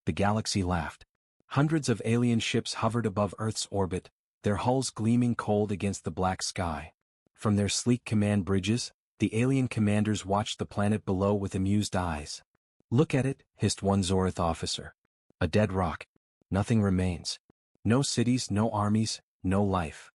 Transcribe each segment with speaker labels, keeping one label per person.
Speaker 1: The galaxy laughed. Hundreds of alien ships hovered above Earth's orbit, their hulls gleaming cold against the black sky. From their sleek command bridges, the alien commanders watched the planet below with amused eyes. "Look at it," hissed one Zorith officer. "A dead rock. Nothing remains. No cities, no armies, no life."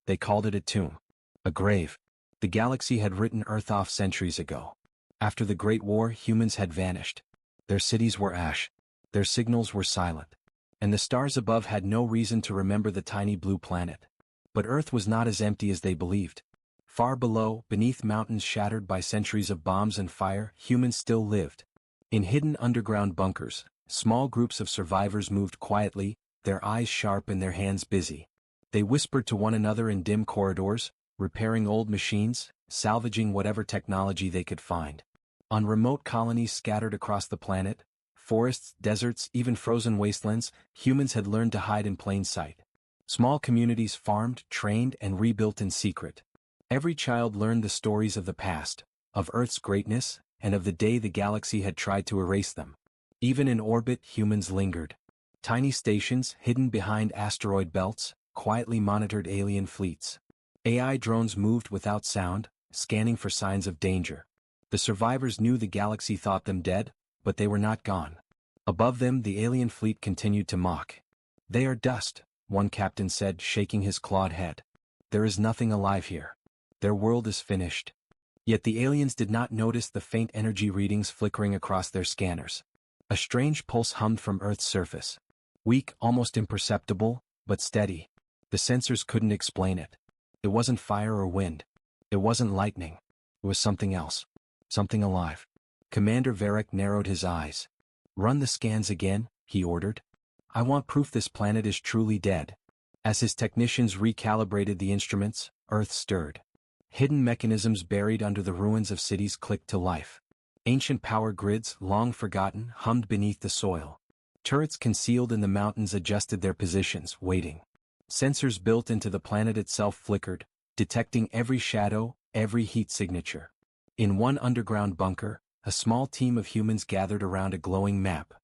Speaker 1: They called it a tomb. A grave. The galaxy had written Earth off centuries ago. After the Great War, humans had vanished. Their cities were ash. Their signals were silent. And the stars above had no reason to remember the tiny blue planet. But Earth was not as empty as they believed. Far below, beneath mountains shattered by centuries of bombs and fire, humans still lived. In hidden underground bunkers, small groups of survivors moved quietly, their eyes sharp and their hands busy. They whispered to one another in dim corridors, repairing old machines, salvaging whatever technology they could find. On remote colonies scattered across the planet, forests, deserts, even frozen wastelands, humans had learned to hide in plain sight. Small communities farmed, trained, and rebuilt in secret. Every child learned the stories of the past, of Earth's greatness, and of the day the galaxy had tried to erase them. Even in orbit, humans lingered. Tiny stations, hidden behind asteroid belts, quietly monitored alien fleets. AI drones moved without sound, scanning for signs of danger. The survivors knew the galaxy thought them dead, but they were not gone. Above them, the alien fleet continued to mock. "They are dust," one captain said, shaking his clawed head. "There is nothing alive here. Their world is finished." Yet the aliens did not notice the faint energy readings flickering across their scanners. A strange pulse hummed from Earth's surface. Weak, almost imperceptible, but steady. The sensors couldn't explain it. It wasn't fire or wind. It wasn't lightning. It was something else. Something alive. Commander Varric narrowed his eyes. "Run the scans again," he ordered. "I want proof this planet is truly dead." As his technicians recalibrated the instruments, Earth stirred. Hidden mechanisms buried under the ruins of cities clicked to life. Ancient power grids, long forgotten, hummed beneath the soil. Turrets concealed in the mountains adjusted their positions, waiting. Sensors built into the planet itself flickered, detecting every shadow, every heat signature. In one underground bunker, a small team of humans gathered around a glowing map.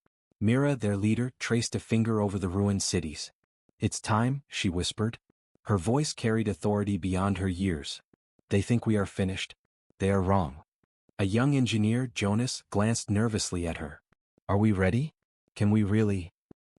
Speaker 1: Mira, their leader, traced a finger over the ruined cities. "It's time," she whispered. Her voice carried authority beyond her years. "They think we are finished. They are wrong." A young engineer, Jonas, glanced nervously at her. "Are we ready? Can we really?"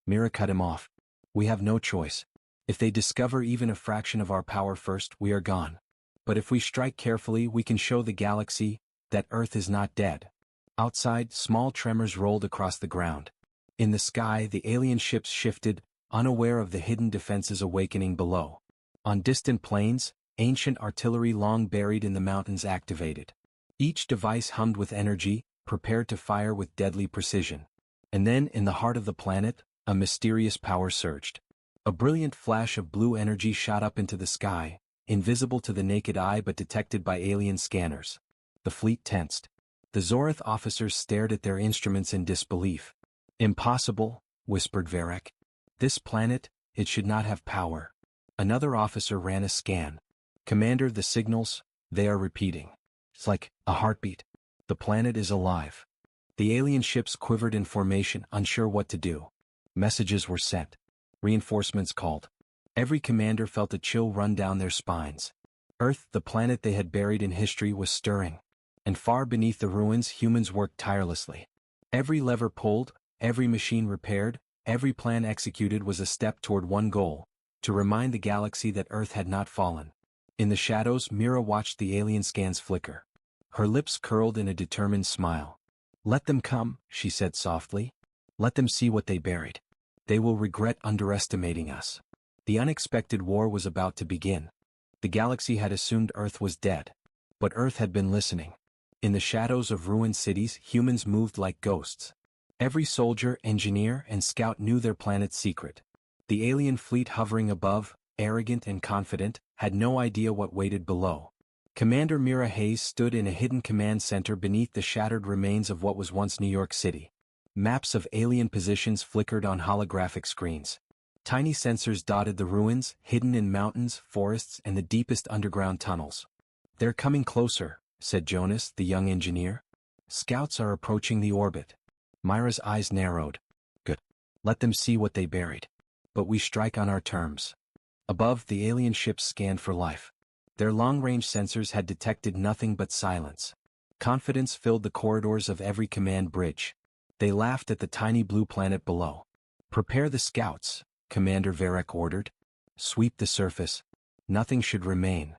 Speaker 1: Mira cut him off. "We have no choice. If they discover even a fraction of our power first, we are gone. But if we strike carefully, we can show the galaxy that Earth is not dead." Outside, small tremors rolled across the ground. In the sky, the alien ships shifted, unaware of the hidden defenses awakening below. On distant plains, ancient artillery long buried in the mountains activated. Each device hummed with energy, prepared to fire with deadly precision. And then, in the heart of the planet, a mysterious power surged. A brilliant flash of blue energy shot up into the sky, invisible to the naked eye but detected by alien scanners. The fleet tensed. The Zorith officers stared at their instruments in disbelief. "Impossible," whispered Varric. "This planet, it should not have power." Another officer ran a scan. "Commander, the signals, they are repeating. It's like a heartbeat. The planet is alive." The alien ships quivered in formation, unsure what to do. Messages were sent. Reinforcements called. Every commander felt a chill run down their spines. Earth, the planet they had buried in history, was stirring. And far beneath the ruins, humans worked tirelessly. Every lever pulled, every machine repaired, every plan executed was a step toward one goal: to remind the galaxy that Earth had not fallen. In the shadows, Mira watched the alien scans flicker. Her lips curled in a determined smile. "Let them come," she said softly. "Let them see what they buried. They will regret underestimating us." The unexpected war was about to begin. The galaxy had assumed Earth was dead. But Earth had been listening. In the shadows of ruined cities, humans moved like ghosts. Every soldier, engineer, and scout knew their planet's secret. The alien fleet hovering above, arrogant and confident, had no idea what waited below. Commander Mira Hayes stood in a hidden command center beneath the shattered remains of what was once New York City. Maps of alien positions flickered on holographic screens. Tiny sensors dotted the ruins, hidden in mountains, forests, and the deepest underground tunnels. "They're coming closer," said Jonas, the young engineer. "Scouts are approaching the orbit." Myra's eyes narrowed. "Good. Let them see what they buried. But we strike on our terms. Above, the alien ships scanned for life. Their long-range sensors had detected nothing but silence. Confidence filled the corridors of every command bridge. They laughed at the tiny blue planet below. "Prepare the scouts," Commander Varek ordered. "Sweep the surface. Nothing should remain."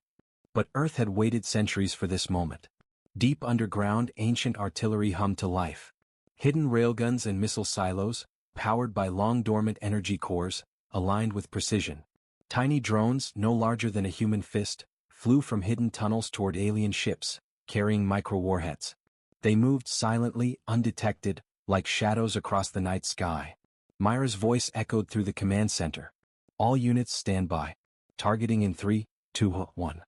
Speaker 1: But Earth had waited centuries for this moment. Deep underground, ancient artillery hummed to life. Hidden railguns and missile silos, powered by long-dormant energy cores, aligned with precision. Tiny drones, no larger than a human fist, flew from hidden tunnels toward alien ships, carrying micro-warheads. They moved silently, undetected, like shadows across the night sky. Myra's voice echoed through the command center. "All units stand by. Targeting in 3, 2, 1.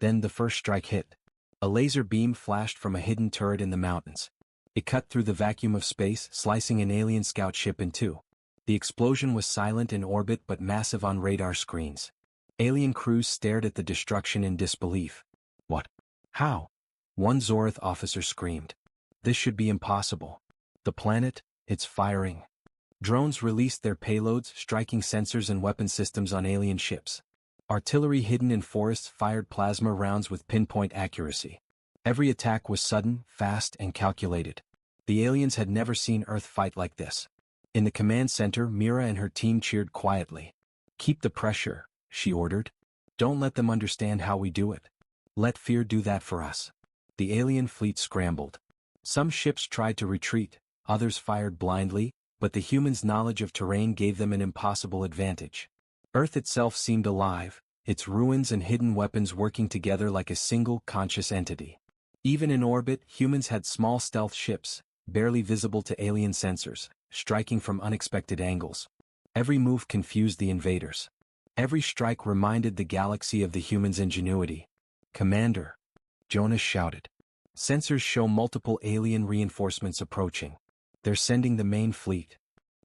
Speaker 1: Then the first strike hit. A laser beam flashed from a hidden turret in the mountains. It cut through the vacuum of space, slicing an alien scout ship in two. The explosion was silent in orbit but massive on radar screens. Alien crews stared at the destruction in disbelief. "What? How?" One Zorith officer screamed. "This should be impossible. The planet, it's firing." Drones released their payloads, striking sensors and weapon systems on alien ships. Artillery hidden in forests fired plasma rounds with pinpoint accuracy. Every attack was sudden, fast, and calculated. The aliens had never seen Earth fight like this. In the command center, Mira and her team cheered quietly. "Keep the pressure," she ordered. "Don't let them understand how we do it. Let fear do that for us." The alien fleet scrambled. Some ships tried to retreat, others fired blindly, but the humans' knowledge of terrain gave them an impossible advantage. Earth itself seemed alive, its ruins and hidden weapons working together like a single conscious entity. Even in orbit, humans had small stealth ships, barely visible to alien sensors, striking from unexpected angles. Every move confused the invaders. Every strike reminded the galaxy of the humans' ingenuity. "Commander," Jonas shouted. "Sensors show multiple alien reinforcements approaching. They're sending the main fleet."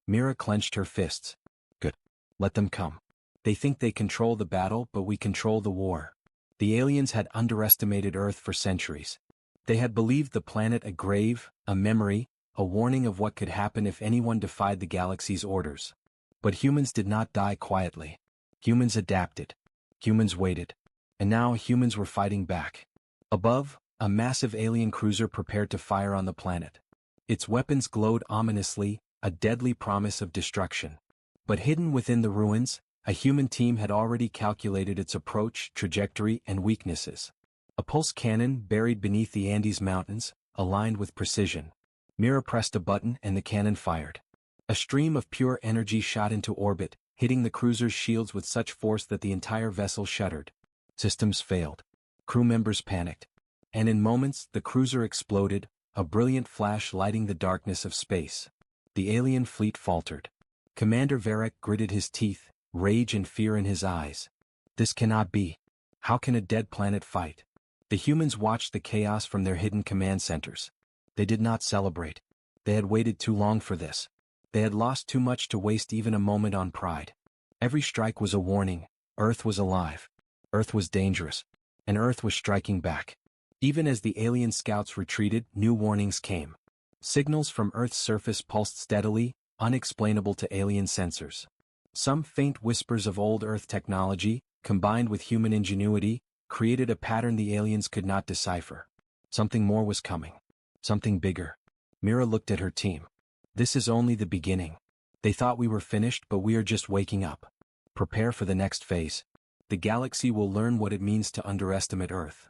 Speaker 1: Mira clenched her fists. "Good. Let them come. They think they control the battle, but we control the war." The aliens had underestimated Earth for centuries. They had believed the planet a grave, a memory, a warning of what could happen if anyone defied the galaxy's orders. But humans did not die quietly. Humans adapted. Humans waited. And now humans were fighting back. Above, a massive alien cruiser prepared to fire on the planet. Its weapons glowed ominously, a deadly promise of destruction. But hidden within the ruins, a human team had already calculated its approach, trajectory, and weaknesses. A pulse cannon buried beneath the Andes Mountains, aligned with precision. Mira pressed a button and the cannon fired. A stream of pure energy shot into orbit, hitting the cruiser's shields with such force that the entire vessel shuddered. Systems failed. Crew members panicked. And in moments, the cruiser exploded, a brilliant flash lighting the darkness of space. The alien fleet faltered. Commander Varek gritted his teeth, rage and fear in his eyes. "This cannot be. How can a dead planet fight?" The humans watched the chaos from their hidden command centers. They did not celebrate. They had waited too long for this. They had lost too much to waste even a moment on pride. Every strike was a warning. Earth was alive. Earth was dangerous. And Earth was striking back. Even as the alien scouts retreated, new warnings came. Signals from Earth's surface pulsed steadily, unexplainable to alien sensors. Some faint whispers of old Earth technology, combined with human ingenuity, created a pattern the aliens could not decipher. Something more was coming. Something bigger. Mira looked at her team. "This is only the beginning. They thought we were finished, but we are just waking up. Prepare for the next phase. The galaxy will learn what it means to underestimate Earth."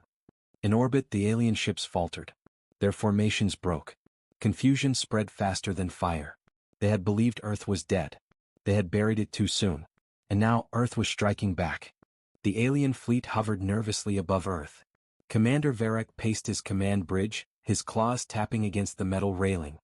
Speaker 1: In orbit, the alien ships faltered. Their formations broke. Confusion spread faster than fire. They had believed Earth was dead. They had buried it too soon. And now Earth was striking back. The alien fleet hovered nervously above Earth. Commander Varek paced his command bridge, his claws tapping against the metal railing.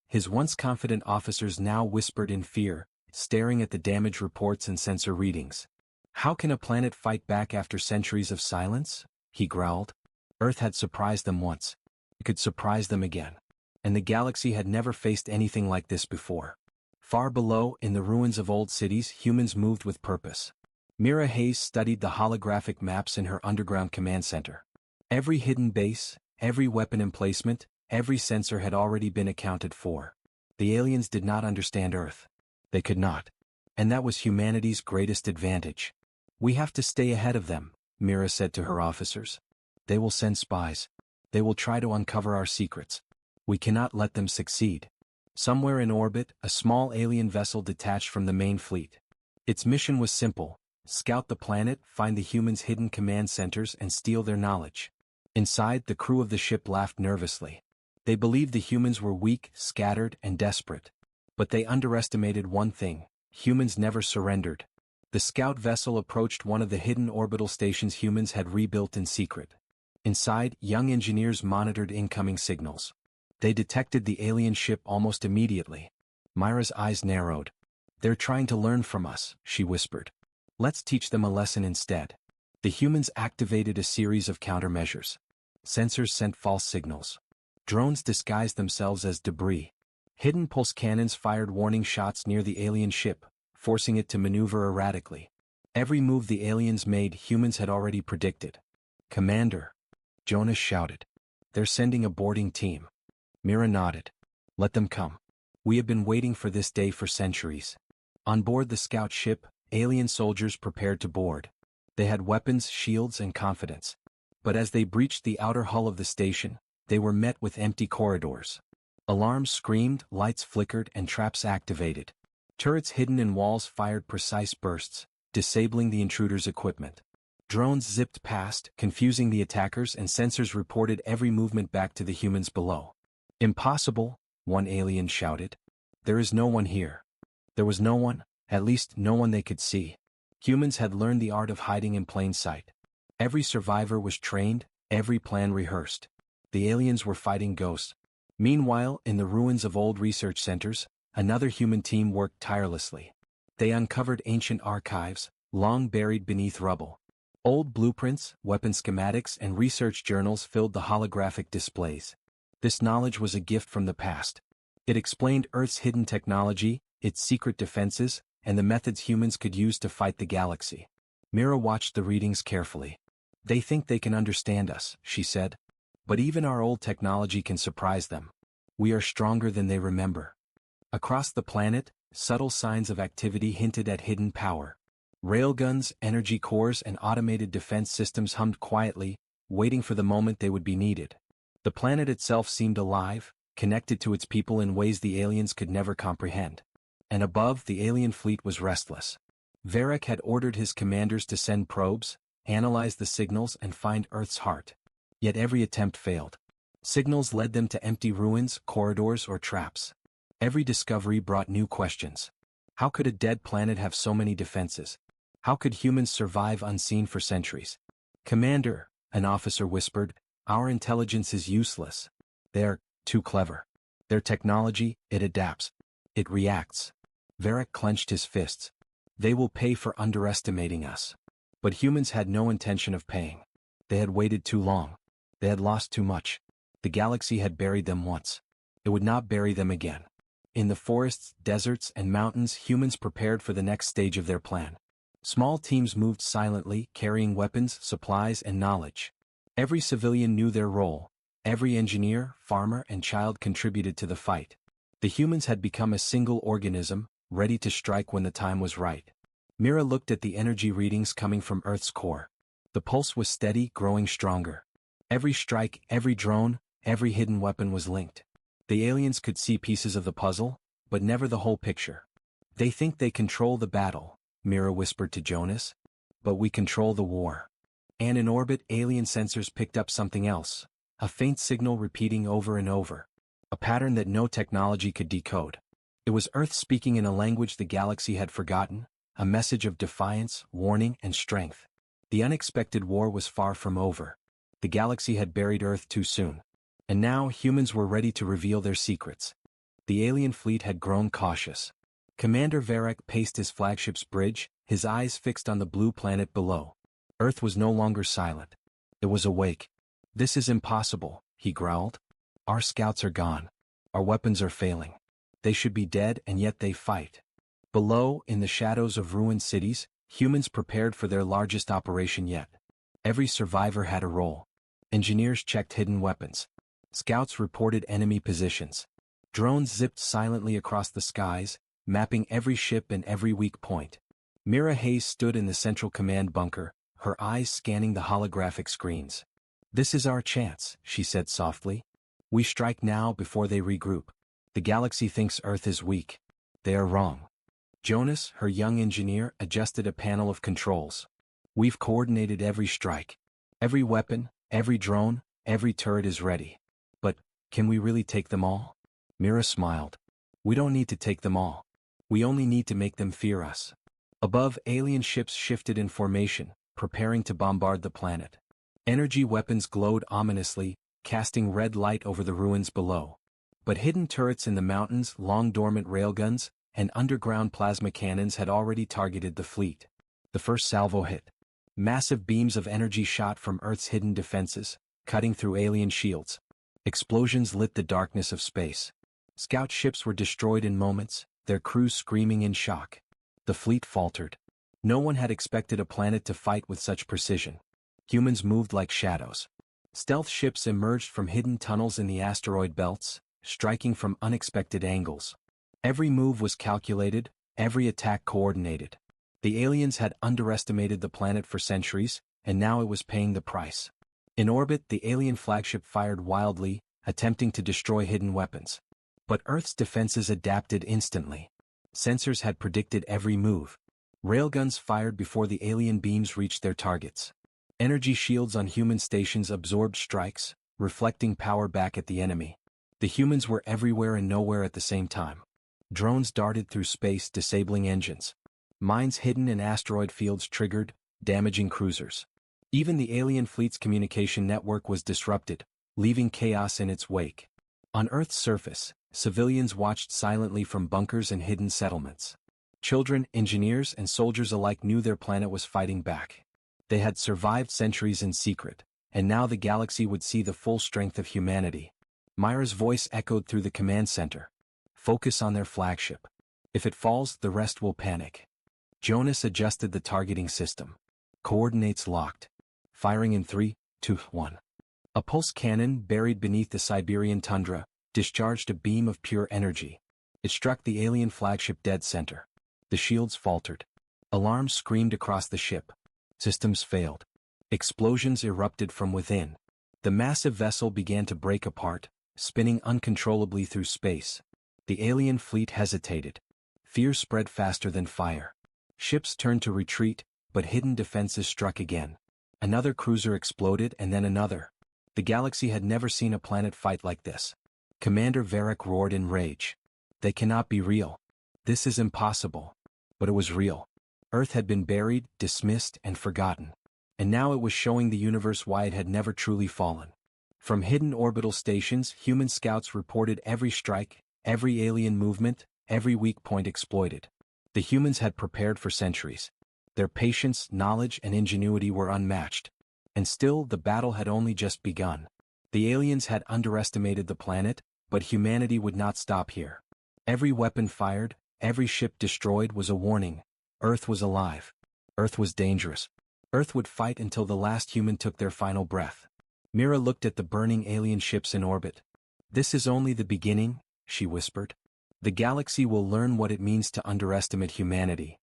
Speaker 1: His once confident officers now whispered in fear, staring at the damage reports and sensor readings. "How can a planet fight back after centuries of silence?" he growled. Earth had surprised them once. It could surprise them again. And the galaxy had never faced anything like this before. Far below, in the ruins of old cities, humans moved with purpose. Mira Hayes studied the holographic maps in her underground command center. Every hidden base, every weapon emplacement, every sensor had already been accounted for. The aliens did not understand Earth. They could not. And that was humanity's greatest advantage. We have to stay ahead of them, Mira said to her officers. They will send spies. They will try to uncover our secrets. We cannot let them succeed. Somewhere in orbit, a small alien vessel detached from the main fleet. Its mission was simple: scout the planet, find the humans' hidden command centers, and steal their knowledge. Inside, the crew of the ship laughed nervously. They believed the humans were weak, scattered, and desperate. But they underestimated one thing: humans never surrendered. The scout vessel approached one of the hidden orbital stations humans had rebuilt in secret. Inside, young engineers monitored incoming signals. They detected the alien ship almost immediately. Myra's eyes narrowed. They're trying to learn from us, she whispered. Let's teach them a lesson instead. The humans activated a series of countermeasures. Sensors sent false signals. Drones disguised themselves as debris. Hidden pulse cannons fired warning shots near the alien ship, forcing it to maneuver erratically. Every move the aliens made, humans had already predicted. Commander, Jonas shouted. They're sending a boarding team. Mira nodded. Let them come. We have been waiting for this day for centuries. On board the scout ship, alien soldiers prepared to board. They had weapons, shields, and confidence. But as they breached the outer hull of the station, they were met with empty corridors. Alarms screamed, lights flickered, and traps activated. Turrets hidden in walls fired precise bursts, disabling the intruders' equipment. Drones zipped past, confusing the attackers, and sensors reported every movement back to the humans below. Impossible, one alien shouted. There is no one here. There was no one, at least no one they could see. Humans had learned the art of hiding in plain sight. Every survivor was trained, every plan rehearsed. The aliens were fighting ghosts. Meanwhile, in the ruins of old research centers, another human team worked tirelessly. They uncovered ancient archives, long buried beneath rubble. Old blueprints, weapon schematics, and research journals filled the holographic displays. This knowledge was a gift from the past. It explained Earth's hidden technology, its secret defenses, and the methods humans could use to fight the galaxy. Mira watched the readings carefully. They think they can understand us, she said. But even our old technology can surprise them. We are stronger than they remember. Across the planet, subtle signs of activity hinted at hidden power. Railguns, energy cores, and automated defense systems hummed quietly, waiting for the moment they would be needed. The planet itself seemed alive, connected to its people in ways the aliens could never comprehend. And above, the alien fleet was restless. Varric had ordered his commanders to send probes, analyze the signals, and find Earth's heart. Yet every attempt failed. Signals led them to empty ruins, corridors, or traps. Every discovery brought new questions. How could a dead planet have so many defenses? How could humans survive unseen for centuries? Commander, an officer whispered, our intelligence is useless. They're too clever. Their technology, it adapts. It reacts. Varric clenched his fists. They will pay for underestimating us. But humans had no intention of paying. They had waited too long. They had lost too much. The galaxy had buried them once. It would not bury them again. In the forests, deserts, and mountains, humans prepared for the next stage of their plan. Small teams moved silently, carrying weapons, supplies, and knowledge. Every civilian knew their role. Every engineer, farmer, and child contributed to the fight. The humans had become a single organism, ready to strike when the time was right. Mira looked at the energy readings coming from Earth's core. The pulse was steady, growing stronger. Every strike, every drone, every hidden weapon was linked. The aliens could see pieces of the puzzle, but never the whole picture. They think they control the battle, Mira whispered to Jonas. But we control the war. And in orbit, alien sensors picked up something else, a faint signal repeating over and over, a pattern that no technology could decode. It was Earth speaking in a language the galaxy had forgotten, a message of defiance, warning, and strength. The unexpected war was far from over. The galaxy had buried Earth too soon. And now humans were ready to reveal their secrets. The alien fleet had grown cautious. Commander Varric paced his flagship's bridge, his eyes fixed on the blue planet below. Earth was no longer silent. It was awake. This is impossible, he growled. Our scouts are gone. Our weapons are failing. They should be dead, and yet they fight. Below, in the shadows of ruined cities, humans prepared for their largest operation yet. Every survivor had a role. Engineers checked hidden weapons. Scouts reported enemy positions. Drones zipped silently across the skies, mapping every ship and every weak point. Mira Hayes stood in the central command bunker, her eyes scanning the holographic screens. "This is our chance," she said softly. "We strike now before they regroup. The galaxy thinks Earth is weak. They are wrong." Jonas, her young engineer, adjusted a panel of controls. "We've coordinated every strike. Every weapon, every drone, every turret is ready. But, can we really take them all?" Mira smiled. "We don't need to take them all. We only need to make them fear us." Above, alien ships shifted in formation, preparing to bombard the planet. Energy weapons glowed ominously, casting red light over the ruins below. But hidden turrets in the mountains, long-dormant railguns, and underground plasma cannons had already targeted the fleet. The first salvo hit. Massive beams of energy shot from Earth's hidden defenses, cutting through alien shields. Explosions lit the darkness of space. Scout ships were destroyed in moments, their crews screaming in shock. The fleet faltered. No one had expected a planet to fight with such precision. Humans moved like shadows. Stealth ships emerged from hidden tunnels in the asteroid belts, striking from unexpected angles. Every move was calculated, every attack coordinated. The aliens had underestimated the planet for centuries, and now it was paying the price. In orbit, the alien flagship fired wildly, attempting to destroy hidden weapons. But Earth's defenses adapted instantly. Sensors had predicted every move. Railguns fired before the alien beams reached their targets. Energy shields on human stations absorbed strikes, reflecting power back at the enemy. The humans were everywhere and nowhere at the same time. Drones darted through space, disabling engines. Mines hidden in asteroid fields triggered, damaging cruisers. Even the alien fleet's communication network was disrupted, leaving chaos in its wake. On Earth's surface, civilians watched silently from bunkers and hidden settlements. Children, engineers, and soldiers alike knew their planet was fighting back. They had survived centuries in secret, and now the galaxy would see the full strength of humanity. Myra's voice echoed through the command center. "Focus on their flagship. If it falls, the rest will panic." Jonas adjusted the targeting system. Coordinates locked. Firing in 3, 2, 1. A pulse cannon buried beneath the Siberian tundra discharged a beam of pure energy. It struck the alien flagship dead center. The shields faltered. Alarms screamed across the ship. Systems failed. Explosions erupted from within. The massive vessel began to break apart, spinning uncontrollably through space. The alien fleet hesitated. Fear spread faster than fire. Ships turned to retreat, but hidden defenses struck again. Another cruiser exploded and then another. The galaxy had never seen a planet fight like this. Commander Varric roared in rage. "They cannot be real. This is impossible." But it was real. Earth had been buried, dismissed, and forgotten. And now it was showing the universe why it had never truly fallen. From hidden orbital stations, human scouts reported every strike, every alien movement, every weak point exploited. The humans had prepared for centuries. Their patience, knowledge, and ingenuity were unmatched. And still, the battle had only just begun. The aliens had underestimated the planet, but humanity would not stop here. Every weapon fired, every ship destroyed was a warning. Earth was alive. Earth was dangerous. Earth would fight until the last human took their final breath. Mira looked at the burning alien ships in orbit. "This is only the beginning," she whispered. "The galaxy will learn what it means to underestimate humanity."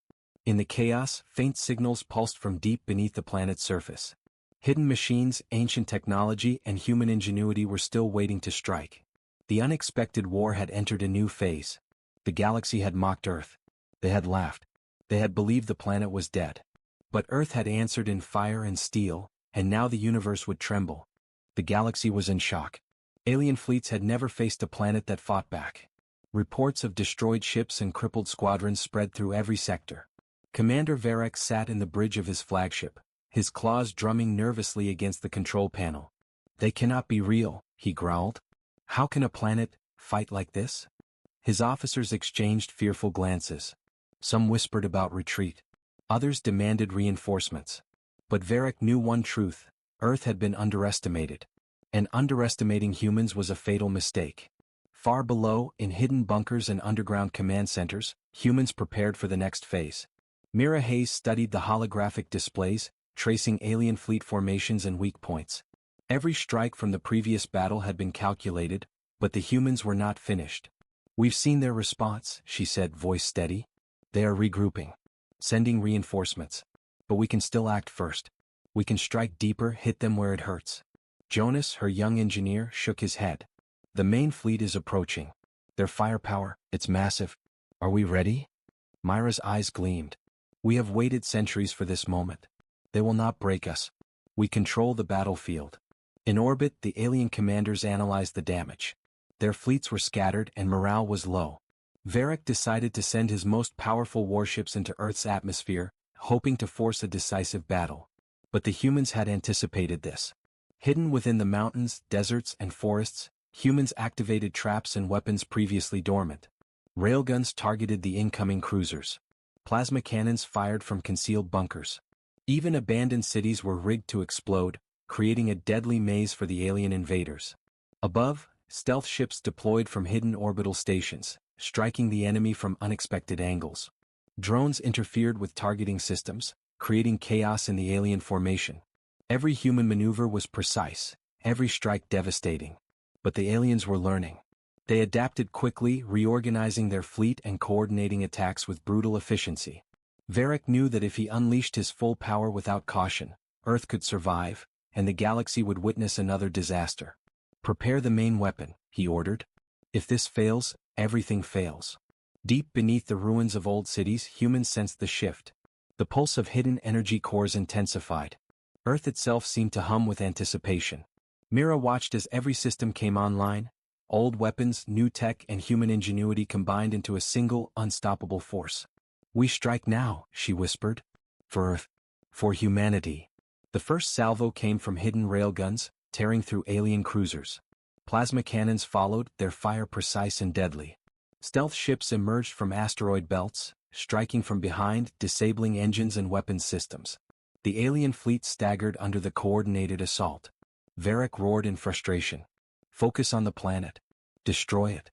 Speaker 1: In the chaos, faint signals pulsed from deep beneath the planet's surface. Hidden machines, ancient technology, and human ingenuity were still waiting to strike. The unexpected war had entered a new phase. The galaxy had mocked Earth. They had laughed. They had believed the planet was dead. But Earth had answered in fire and steel, and now the universe would tremble. The galaxy was in shock. Alien fleets had never faced a planet that fought back. Reports of destroyed ships and crippled squadrons spread through every sector. Commander Varric sat in the bridge of his flagship, his claws drumming nervously against the control panel. "They cannot be real," he growled. "How can a planet fight like this?" His officers exchanged fearful glances. Some whispered about retreat. Others demanded reinforcements. But Varric knew one truth: Earth had been underestimated. And underestimating humans was a fatal mistake. Far below, in hidden bunkers and underground command centers, humans prepared for the next phase. Mira Hayes studied the holographic displays, tracing alien fleet formations and weak points. Every strike from the previous battle had been calculated, but the humans were not finished. "We've seen their response," she said, voice steady. "They are regrouping. Sending reinforcements. But we can still act first. We can strike deeper, hit them where it hurts." Jonas, her young engineer, shook his head. "The main fleet is approaching. Their firepower, it's massive. Are we ready?" Myra's eyes gleamed. "We have waited centuries for this moment. They will not break us. We control the battlefield." In orbit, the alien commanders analyzed the damage. Their fleets were scattered and morale was low. Varric decided to send his most powerful warships into Earth's atmosphere, hoping to force a decisive battle. But the humans had anticipated this. Hidden within the mountains, deserts, and forests, humans activated traps and weapons previously dormant. Railguns targeted the incoming cruisers. Plasma cannons fired from concealed bunkers. Even abandoned cities were rigged to explode, creating a deadly maze for the alien invaders. Above, stealth ships deployed from hidden orbital stations, striking the enemy from unexpected angles. Drones interfered with targeting systems, creating chaos in the alien formation. Every human maneuver was precise, every strike devastating. But the aliens were learning. They adapted quickly, reorganizing their fleet and coordinating attacks with brutal efficiency. Varric knew that if he unleashed his full power without caution, Earth could survive, and the galaxy would witness another disaster. "Prepare the main weapon," he ordered. "If this fails, everything fails." Deep beneath the ruins of old cities, humans sensed the shift. The pulse of hidden energy cores intensified. Earth itself seemed to hum with anticipation. Mira watched as every system came online. Old weapons, new tech, and human ingenuity combined into a single, unstoppable force. "We strike now," she whispered. "For Earth. For humanity." The first salvo came from hidden railguns, tearing through alien cruisers. Plasma cannons followed, their fire precise and deadly. Stealth ships emerged from asteroid belts, striking from behind, disabling engines and weapons systems. The alien fleet staggered under the coordinated assault. Varric roared in frustration. "Focus on the planet. Destroy it."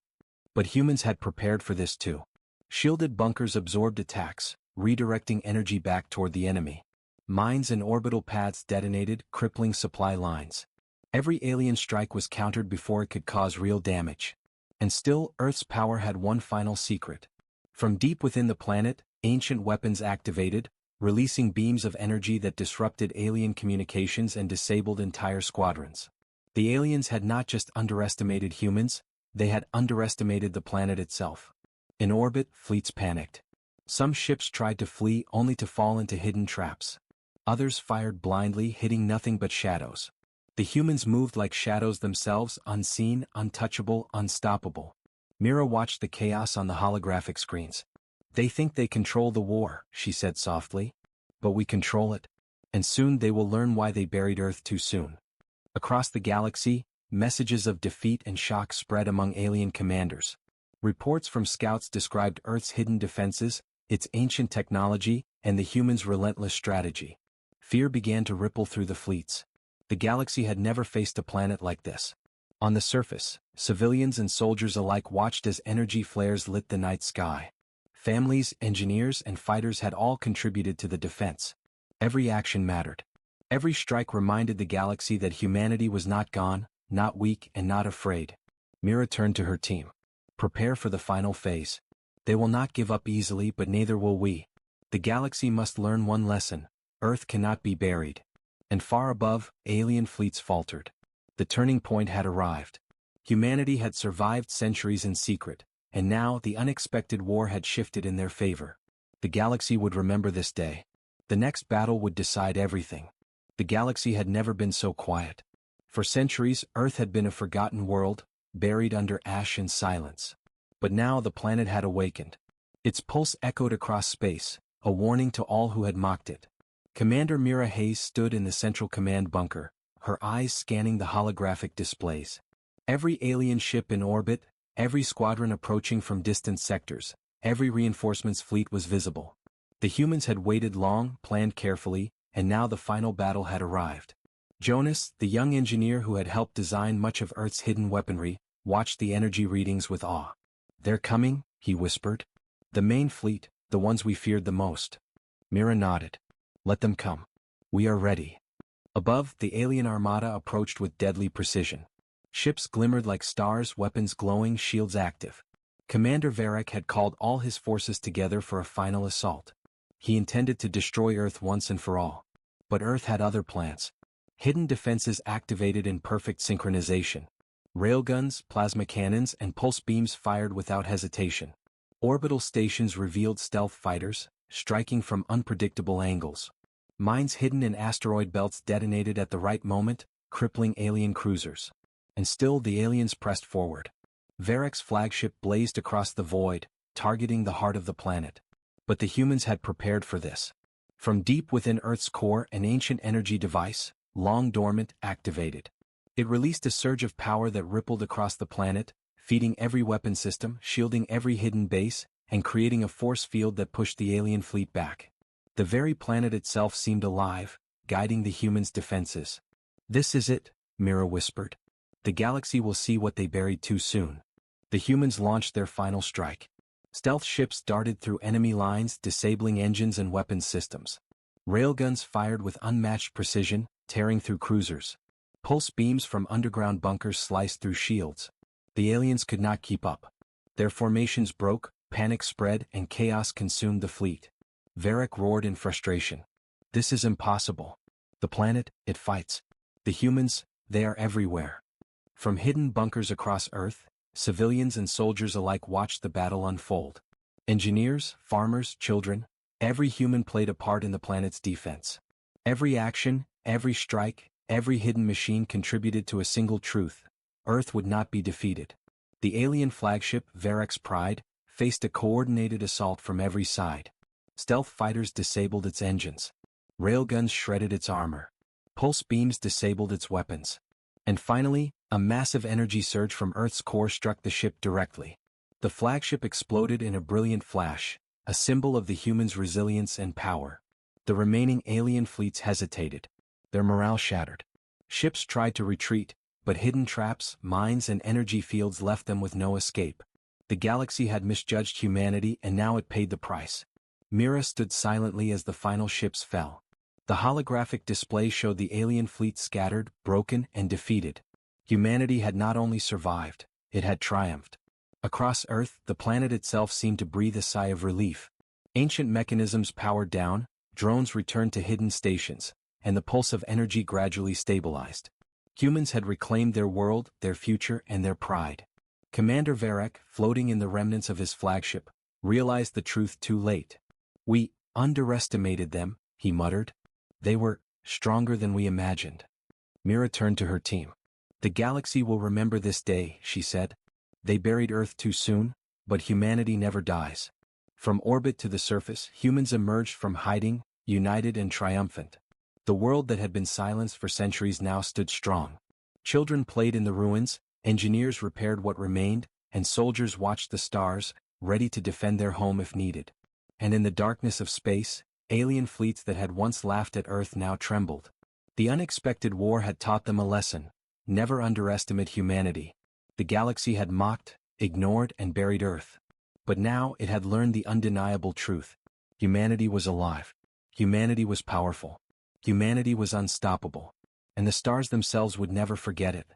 Speaker 1: But humans had prepared for this too. Shielded bunkers absorbed attacks, redirecting energy back toward the enemy. Mines and orbital pads detonated, crippling supply lines. Every alien strike was countered before it could cause real damage. And still, Earth's power had one final secret. From deep within the planet, ancient weapons activated, releasing beams of energy that disrupted alien communications and disabled entire squadrons. The aliens had not just underestimated humans, they had underestimated the planet itself. In orbit, fleets panicked. Some ships tried to flee only to fall into hidden traps. Others fired blindly, hitting nothing but shadows. The humans moved like shadows themselves, unseen, untouchable, unstoppable. Mira watched the chaos on the holographic screens. "They think they control the war," she said softly. "But we control it. And soon they will learn why they buried Earth too soon." Across the galaxy, messages of defeat and shock spread among alien commanders. Reports from scouts described Earth's hidden defenses, its ancient technology, and the humans' relentless strategy. Fear began to ripple through the fleets. The galaxy had never faced a planet like this. On the surface, civilians and soldiers alike watched as energy flares lit the night sky. Families, engineers, and fighters had all contributed to the defense. Every action mattered. Every strike reminded the galaxy that humanity was not gone, not weak, and not afraid. Mira turned to her team. "Prepare for the final phase. They will not give up easily, but neither will we. The galaxy must learn one lesson: Earth cannot be buried." And far above, alien fleets faltered. The turning point had arrived. Humanity had survived centuries in secret, and now the unexpected war had shifted in their favor. The galaxy would remember this day. The next battle would decide everything. The galaxy had never been so quiet. For centuries, Earth had been a forgotten world, buried under ash and silence. But now the planet had awakened. Its pulse echoed across space, a warning to all who had mocked it. Commander Mira Hayes stood in the central command bunker, her eyes scanning the holographic displays. Every alien ship in orbit, every squadron approaching from distant sectors, every reinforcements fleet was visible. The humans had waited long, planned carefully, and now the final battle had arrived. Jonas, the young engineer who had helped design much of Earth's hidden weaponry, watched the energy readings with awe. "They're coming," he whispered. "The main fleet, the ones we feared the most." Mira nodded. "Let them come. We are ready." Above, the alien armada approached with deadly precision. Ships glimmered like stars, weapons glowing, shields active. Commander Varric had called all his forces together for a final assault. He intended to destroy Earth once and for all. But Earth had other plans. Hidden defenses activated in perfect synchronization. Railguns, plasma cannons, and pulse beams fired without hesitation. Orbital stations revealed stealth fighters, striking from unpredictable angles. Mines hidden in asteroid belts detonated at the right moment, crippling alien cruisers. And still the aliens pressed forward. Varric's flagship blazed across the void, targeting the heart of the planet. But the humans had prepared for this. From deep within Earth's core, an ancient energy device, long dormant, activated. It released a surge of power that rippled across the planet, feeding every weapon system, shielding every hidden base, and creating a force field that pushed the alien fleet back. The very planet itself seemed alive, guiding the humans' defenses. "This is it," Mira whispered. "The galaxy will see what they buried too soon." The humans launched their final strike. Stealth ships darted through enemy lines, disabling engines and weapons systems. Railguns fired with unmatched precision, tearing through cruisers. Pulse beams from underground bunkers sliced through shields. The aliens could not keep up. Their formations broke, panic spread, and chaos consumed the fleet. Varric roared in frustration. "This is impossible. The planet, it fights. The humans, they are everywhere." From hidden bunkers across Earth, civilians and soldiers alike watched the battle unfold. Engineers, farmers, children, every human played a part in the planet's defense. Every action, every strike, every hidden machine contributed to a single truth: Earth would not be defeated. The alien flagship, Varric's Pride, faced a coordinated assault from every side. Stealth fighters disabled its engines. Railguns shredded its armor. Pulse beams disabled its weapons. And finally, a massive energy surge from Earth's core struck the ship directly. The flagship exploded in a brilliant flash, a symbol of the humans' resilience and power. The remaining alien fleets hesitated. Their morale shattered. Ships tried to retreat, but hidden traps, mines, and energy fields left them with no escape. The galaxy had misjudged humanity, and now it paid the price. Mira stood silently as the final ships fell. The holographic display showed the alien fleet scattered, broken, and defeated. Humanity had not only survived, it had triumphed. Across Earth, the planet itself seemed to breathe a sigh of relief. Ancient mechanisms powered down, drones returned to hidden stations, and the pulse of energy gradually stabilized. Humans had reclaimed their world, their future, and their pride. Commander Varric, floating in the remnants of his flagship, realized the truth too late. "We underestimated them," he muttered. "They were stronger than we imagined." Mira turned to her team. "The galaxy will remember this day," she said. "They buried Earth too soon, but humanity never dies." From orbit to the surface, humans emerged from hiding, united and triumphant. The world that had been silenced for centuries now stood strong. Children played in the ruins, engineers repaired what remained, and soldiers watched the stars, ready to defend their home if needed. And in the darkness of space, alien fleets that had once laughed at Earth now trembled. The unexpected war had taught them a lesson: never underestimate humanity. The galaxy had mocked, ignored, and buried Earth. But now it had learned the undeniable truth: humanity was alive. Humanity was powerful. Humanity was unstoppable. And the stars themselves would never forget it.